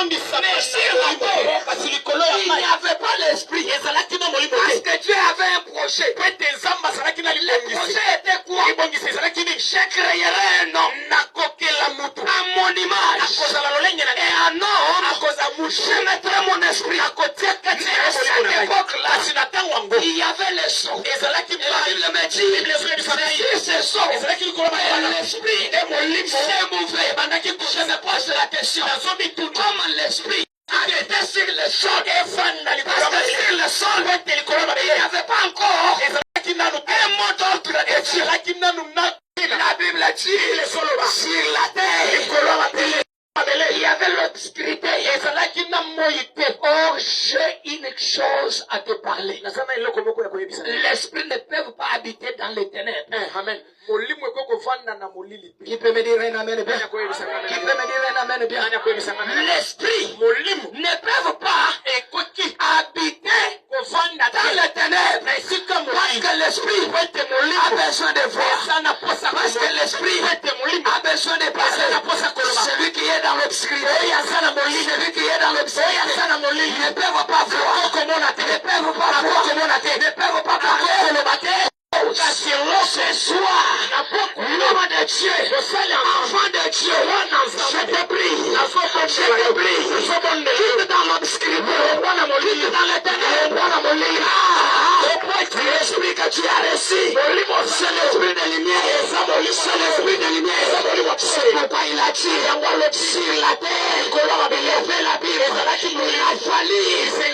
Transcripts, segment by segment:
Mais sur la terre, il n'y avait pas l'esprit. Parce que Dieu avait un projet. Le projet était quoi? Je créerai un homme à mon image. Et un homme, je mettrai mon esprit. Et à cette époque-là, il y avait le son. Et la Bible me dit, ce son, l'esprit s'est mouvé. Je me pose la question, comment l'esprit était sur le sol? Parce que sur le sol, il n'y avait pas encore un mot d'ordre de Dieu. La Bible dit, sur la terre, il y avait l'obscurité. Or, j'ai une chose à te parler. L'esprit ne peut pas habiter dans les ténèbres. Amen. Qui peut me dire un amen bien? Qui peut me dire un amen bien? L'esprit ne peut pas habiter dans les ténèbres. Parce que l'esprit a besoin de voir. Parce que l'esprit a besoin de passer. Celui qui est dans l'obscurité, celui qui est dans l'obscurité, ne peuvent pas voir, ne peuvent pas voir, ne peuvent pas parler. Ce soir, l'homme de Dieu, enfant de Dieu, je te prie, quitte dans l'obscurité, quitte dans les ténèbres, l'esprit que tu as reçu, c'est l'esprit de lumière, c'est l'esprit de lumière. C'est pourquoi il a dit, sur la terre, levez la Bible, il a fallu,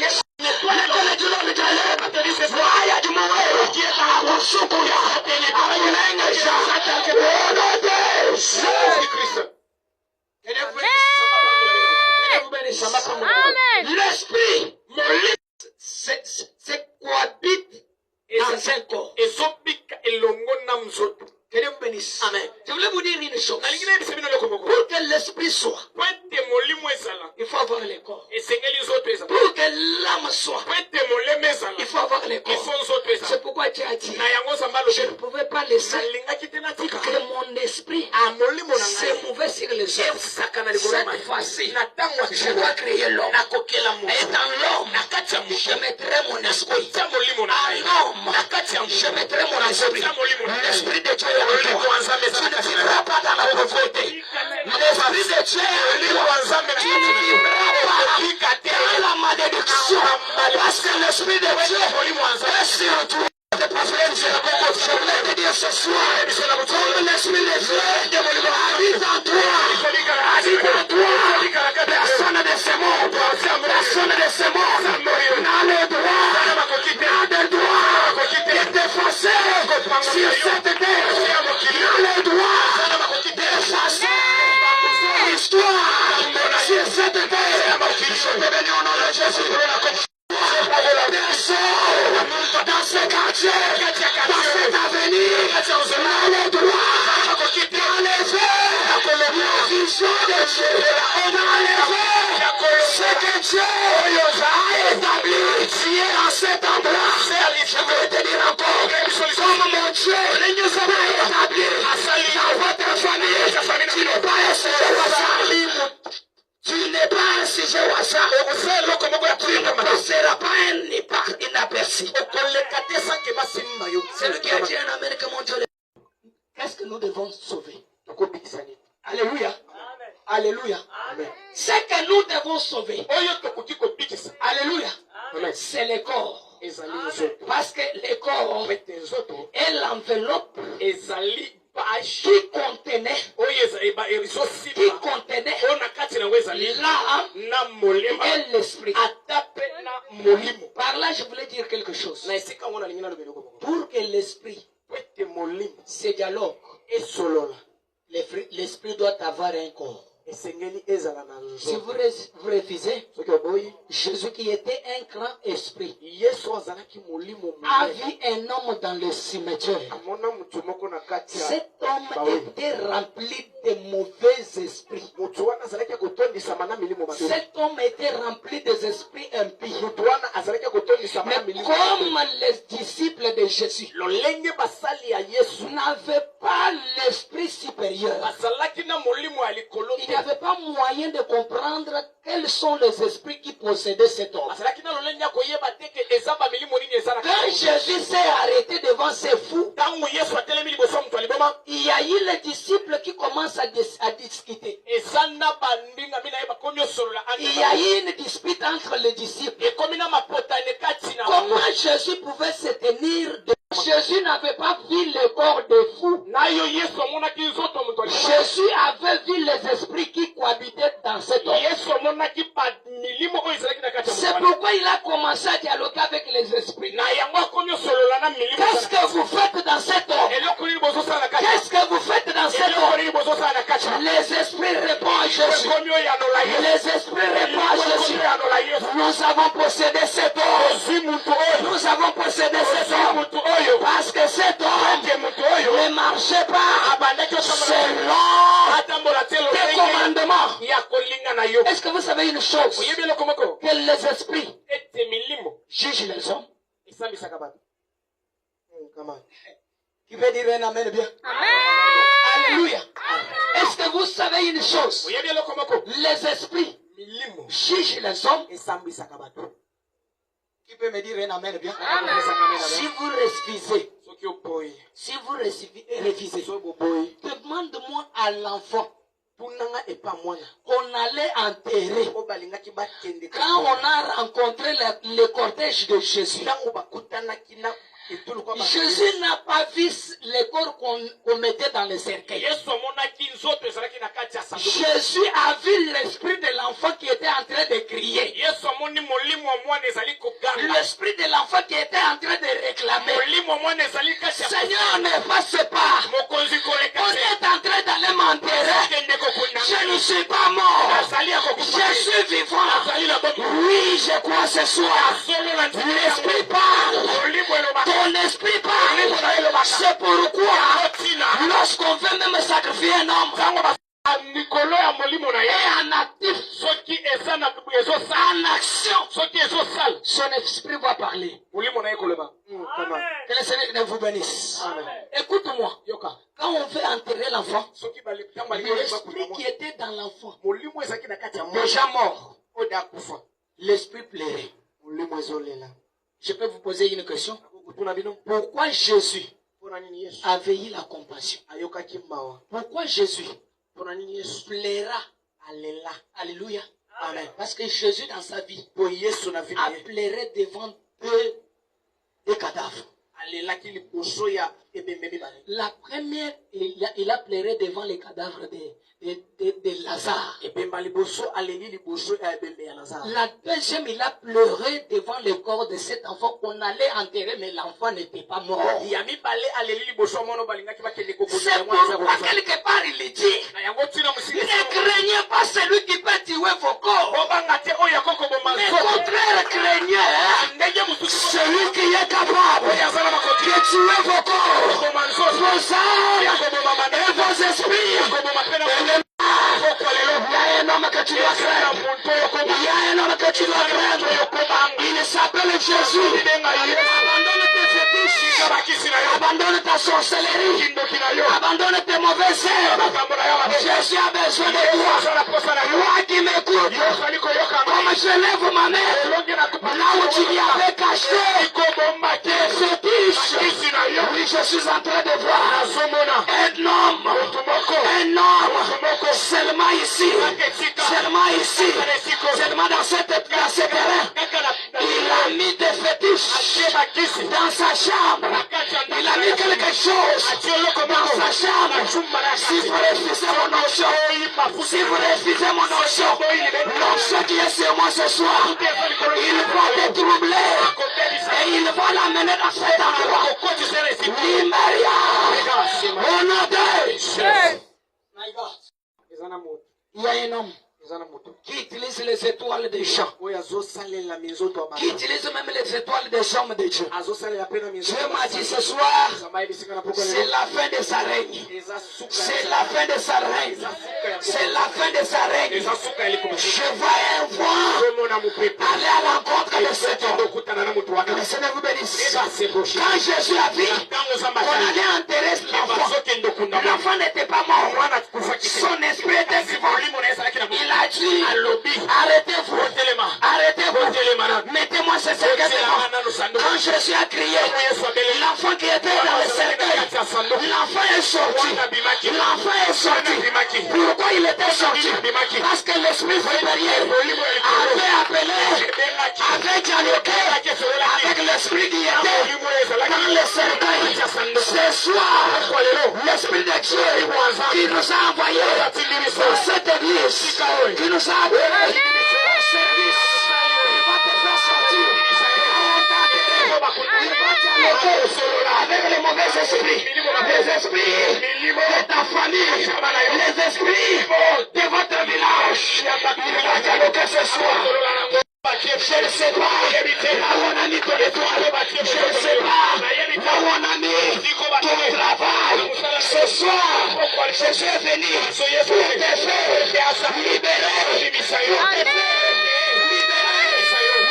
l'esprit, c'est cohabite dans un corps. Que Dieu vous bénisse. Amen. Je voulais vous dire une chose. Pour que l'esprit soit, il faut avoir les corps. Pour que l'âme soit, il faut avoir les corps. C'est pourquoi Dieu a dit, je ne pouvais pas laisser que mon esprit se mouvait sur les hommes. Cette fois-ci, je dois créer l'homme. Et dans l'homme, je mettrai mon esprit. En l'homme, je mettrai mon esprit. L'esprit de Dieu. Tu ne vivras pas dans la pauvreté. L'esprit de Dieu, tu ne vivras pas dans la malédiction. Parce que l'esprit de Dieu est sur toi. Je voulais te dire ce soir, comme l'esprit de Dieu habite en toi. Personne de ce monde, n'a le droit de t'effacer sur cette terre. N'a le droit d'effacer l'histoire sur cette terre. Je te bénis au nom de Jésus. Dans ce quartier, dans cet avenir, n'a le droit d'enlever la vision de Dieu. On a enlevé ce que Dieu a établi dans cet endroit. Je veux te dire encore, comme mon Dieu a établi dans votre famille, tu n'es pas un sujet au hasard. Tu n'es pas un sujet au hasard. Tu ne passeras pas inaperçu. C'est lui qui a dit en Amérique, mon Dieu. Qu'est-ce que nous devons sauver? Alléluia. Alléluia. Ce que nous devons sauver. Alléluia. C'est le corps. Parce que le corps est l'enveloppe qui contenait l'âme et l'esprit. Par là, je voulais dire quelque chose. Pour que l'esprit se dialogue, l'esprit doit avoir un corps. Si vous refusez, Jésus qui était un grand esprit a vu un homme dans le cimetière. Cet homme était rempli de mauvais esprits. Cet homme était rempli des esprits impies. Mais comme les disciples de Jésus n'avaient pas l'esprit supérieur, il n'y n'avait pas moyen de comprendre quels sont les esprits qui possédaient cet homme. Quand Jésus s'est arrêté devant ces fous, il y a eu les disciples qui commencent à discuter. Il y a eu une dispute entre les disciples. Comment Jésus pouvait se tenir de... Jésus n'avait pas vu le corps des fous. Jésus avait vu les esprits qui cohabitaient dans cet homme. C'est pourquoi il a commencé à dialoguer avec les esprits. Qu'est-ce que vous faites dans cet homme? Qu'est-ce que vous faites dans cet homme? Les esprits répondent à Jésus. Les esprits répondent à Jésus. Nous avons possédé cet homme. Nous avons possédé cet homme. Parce que cet homme ne marchait pas selon tes commandements. Est-ce que vous savez une chose? Que les esprits jugent les hommes. Qui veut dire un amen bien? Amen. Alléluia. Est-ce que vous savez une chose? Les esprits jugent les hommes. Qui peut me dire un amen bien? Amen. Si vous refusez, demande-moi à l'enfant qu'on allait enterrer quand on a rencontré le cortège de Jésus. Jésus n'a pas vu les corps qu'on mettait dans le cercueil. Jésus a vu l'esprit de l'enfant qui était en train de crier. L'esprit de l'enfant qui était en train de réclamer. Seigneur, ne passe pas. On est en train d'aller m'enterrer. Je ne suis pas mort. Je suis vivant. Oui, je crois ce soir. L'esprit parle. Ton esprit parle. C'est pourquoi lorsqu'on veut même sacrifier un homme, et en actif, en action, son esprit va parler. Que le Seigneur vous bénisse. Écoute-moi. Quand on veut enterrer l'enfant, l'esprit qui était dans l'enfant, déjà mort, l'esprit plairait. Je peux vous poser une question? Pourquoi Jésus avait eu la compassion? Pourquoi Jésus plaira? Alléluia. Amen. Parce que Jésus dans sa vie a pleuré devant deux cadavres. La première, il a pleuré devant les cadavres de Lazare. La deuxième, il a pleuré devant le corps de cet enfant qu'on allait enterrer, mais l'enfant n'était pas mort. C'est pourquoi quelque part il dit, ne craignez pas celui qui peut tuer vos corps, mais au contraire craignez celui qui est capable de tuer vos corps, vos âmes et vos esprits. Il y a un homme que tu dois craindre. Il y a un homme que tu dois craindre. Il s'appelle Jésus. Abandonne tes fétiches. Abandonne ta sorcellerie. Abandonne tes mauvaises herbes. Jésus a besoin de toi. Toi qui m'écoutes, comme je lève ma main, là où tu y avais caché tes fétiches, oui, je suis en train de voir un homme, seulement ici, seulement dans ce terrain, il a mis des fétiches dans sa chambre, il a mis quelque chose dans sa chambre. Si vous refusez mon onction, l'onction qui est sur moi ce soir, il va te troubler et il va l'amener dans cet endroit. Au nom de Jésus. Il y a un homme qui utilise les étoiles des champs, qui utilise même les étoiles des hommes de Dieu. Dieu m'a dit ce soir, c'est la fin de sa règne. C'est la fin de sa règne. C'est la fin de sa règne. Je vais voir aller à l'encontre de cet homme. Que le Seigneur vous bénisse. Quand Jésus a vu qu'on allait enterrer l'enfant, l'enfant n'était pas mort. Son esprit était vivant. dit, arrêtez-vous, arrêtez-vous, mettez-moi ce cercueil devant. Quand Jésus a crié, l'enfant qui était dans le cercueil, l'enfant est sorti. L'enfant est sorti. Pourquoi il était sorti? Parce que l'esprit supérieur avait appelé, avait dialogué avec l'esprit qui était dans le cercueil. Ce soir, l'esprit de Dieu qui nous a envoyés dans cette église, qui nous a appelés au service, il va te faire sortir. Il va dialoguer avec les mauvais esprits, les esprits de ta famille, les esprits de votre village. Il va dialoguer ce soir. Je ne sais pas là où on a mis ton étoile. Je ne sais pas là où on a mis ton travail. Ce soir, je suis venu pour te faire libérer. Pour te faire libérer.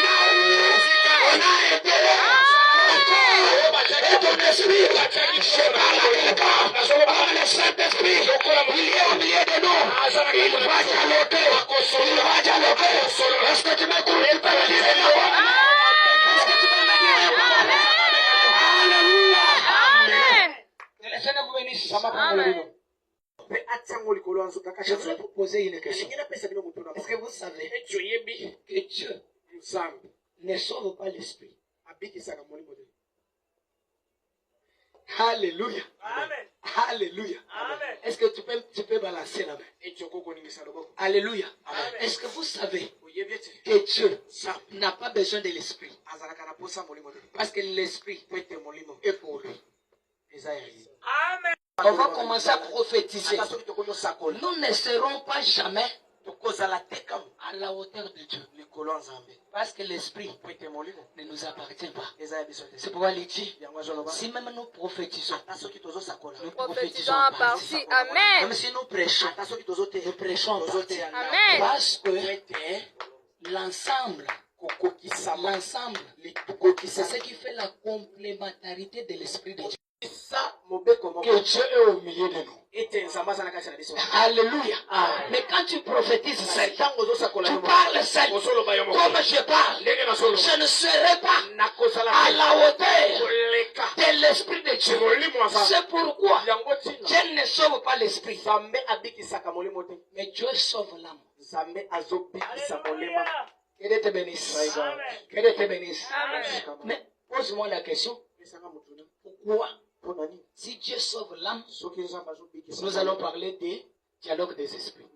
Là où on a été et ton esprit, je parle à quelqu'un, par le Saint-Esprit, il est au milieu de nous, il va dialoguer, est-ce que tu m'écoutes? Tu peux me dire est-ce que tu peux me dire Alléluia. Amen. Je voulais vous poser une question. Est-ce que vous savez que Dieu ne sauve pas l'esprit? Alléluia. Amen. Alléluia. Amen. Est-ce que tu peux balancer la main? Alléluia. Amen. Est-ce que vous savez que Dieu n'a pas besoin de l'esprit? Parce que l'esprit est pour lui. Amen. On va commencer à prophétiser. Nous ne serons pas jamais à la hauteur de Dieu. Parce que l'esprit ne nous appartient pas. C'est pourquoi il dit, si même nous prophétisons, nous prophétisons en partie. Amen. Même si nous prêchons en partie. Amen. Parce que l'ensemble, c'est ce qui fait la complémentarité de l'esprit de Dieu. Que Dieu est au milieu de nous. Alléluia. Mais quand tu prophétises seul, tu parles seul, comme je parle, je ne serai pas à la hauteur de l'esprit de Dieu. C'est pourquoi Dieu ne sauve pas l'esprit, mais Dieu sauve l'âme. Que Dieu te bénisse. Que Dieu te bénisse. Mais pose-moi la question. Pourquoi? Si Dieu sauve l'âme, nous allons parler des dialogues des esprits.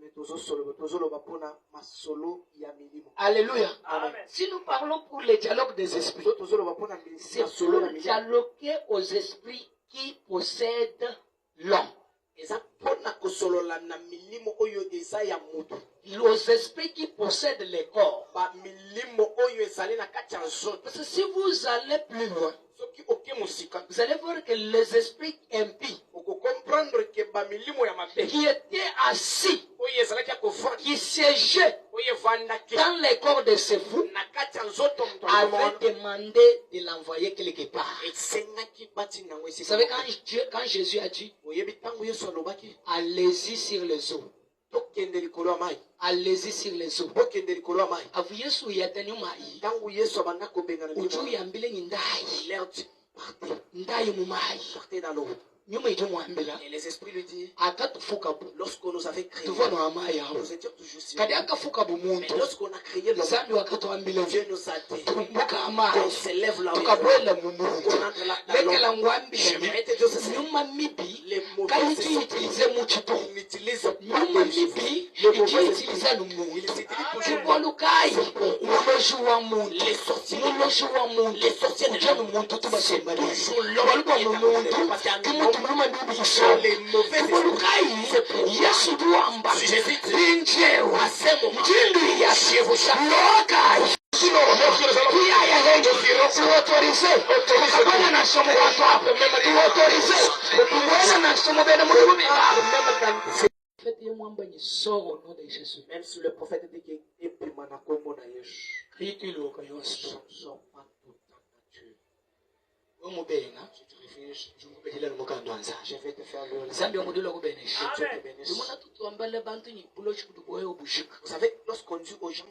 Alléluia. Amen. Si nous parlons pour les dialogues des esprits, c'est pour dialoguer aux esprits qui possèdent l'homme. Les esprits qui possèdent les corps. Parce que si vous allez plus loin, vous allez voir que les esprits impies qui étaient assis, qui siégeaient dans les corps de ces fous, avaient demandé de l'envoyer quelque part. Vous savez, quand Jésus a dit, allez-y sur les eaux. Allez-y sur les eaux. Avu Yesu yatani mai. Uju yambile ndai. Ndai mumai. Et les esprits lui disent, lorsqu'on nous avait créés, nous étions toujours sur mais lorsqu'on a créé l'homme, Dieu nous a dit qu'on s'élève là-haut, qu'on entre là dans l'homme. Je mérite Dieu, c'est les mauvais esprits, ils utilisent les sorciers de l'homme, toujours l'homme qui est apporté, parce qu'il y a un les mauvais esprits. Yesu duamba. Injeu. Asemo. Jindu ya shevu. Lokai. Tuautorise. Tukabana na somo watu hapo. Tuautorise. Tuweza na somo bena mtume. Faites mwamba ni sort au nom de Jésus. Même si le prophète dit que epimana kombo na Yesu. Crie-le au Dieu. Je vais te faire le. Vous savez, lorsqu'on dit aux gens